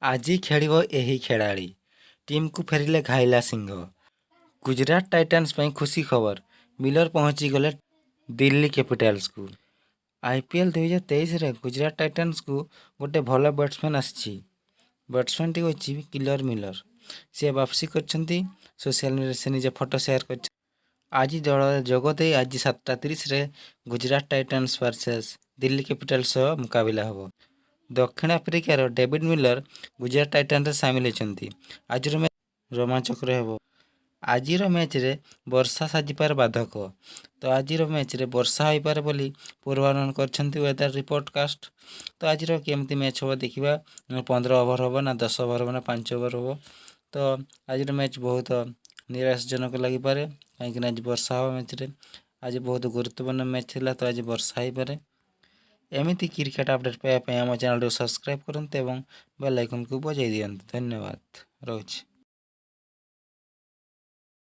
ଆଜି ଖେଳିବ ଏହି ଖେଳାଳି। ଟିମ୍କୁ ଫେରିଲେ ଘାଇଲା ସିଂହ। ଗୁଜରାଟ ଟାଇଟାନ୍ସ ପାଇଁ ଖୁସି ଖବର, ମିଲର ପହଞ୍ଚିଗଲେ ଦିଲ୍ଲୀ କ୍ୟାପିଟାଲ୍ସକୁ। IPL 2023ରେ ଗୁଜରାଟ ଟାଇଟାନ୍ସକୁ ଗୋଟେ ଭଲ ବ୍ୟାଟ୍ସମ୍ୟାନ୍ ଆସିଛି। ବ୍ୟାଟ୍ସମ୍ୟାନ୍ଟି ହେଉଛି କିଲର ମିଲର। ସେ ବାପସି କରିଛନ୍ତି। ସୋସିଆଲ ମିଡ଼ିଆରେ ସେ ନିଜ ଫଟୋ ସେୟାର କରିଛନ୍ତି। ଆଜି ଦଳରେ ଯୋଗ ଦେଇ ଆଜି 7:30ରେ Gujarat Titans versus Delhi Capitals ସହ ମୁକାବିଲା ହେବ। ଦକ୍ଷିଣ ଆଫ୍ରିକାର ଡେଭିଡ୍ ମିଲର ଗୁଜରାଟ ଟାଇଟାନ୍ସରେ ସାମିଲ ହୋଇଛନ୍ତି। ଆଜିର ମ୍ୟାଚ୍ ରୋମାଞ୍ଚକର ହେବ। ଆଜିର ମ୍ୟାଚ୍ରେ ବର୍ଷା ସାଜିପାରେ ବାଧକ। ତ ଆଜିର ମ୍ୟାଚ୍ରେ ବର୍ଷା ହୋଇପାରେ ବୋଲି ପୂର୍ବାନୁମାନ କରିଛନ୍ତି ୱେଦର ରିପୋର୍ଟକାଷ୍ଟ। ତ ଆଜିର କେମିତି ମ୍ୟାଚ୍ ହେବ ଦେଖିବା। 15 ଓଭର ହେବ ନା 10 ଓଭର ହେବ ନା 5 ଓଭର ହେବ। ତ ଆଜିର ମ୍ୟାଚ୍ ବହୁତ ନିରାଶଜନକ ଲାଗିପାରେ, କାହିଁକିନା ଆଜି ବର୍ଷା ହେବ ମ୍ୟାଚ୍ରେ। ଆଜି ବହୁତ ଗୁରୁତ୍ୱପୂର୍ଣ୍ଣ ମ୍ୟାଚ୍ ଥିଲା, ତ ଆଜି ବର୍ଷା ହୋଇପାରେ। ଏମିତି କ୍ରିକେଟ୍ ଅପଡେଟ୍ ପାଇବା ପାଇଁ ଆମ ଚ୍ୟାନେଲକୁ ସବସ୍କ୍ରାଇବ୍ କରନ୍ତୁ ଏବଂ ବେଲ୍ ଆଇକନ୍କୁ ବଜାଇ ଦିଅନ୍ତୁ। ଧନ୍ୟବାଦ, ରହୁଛି।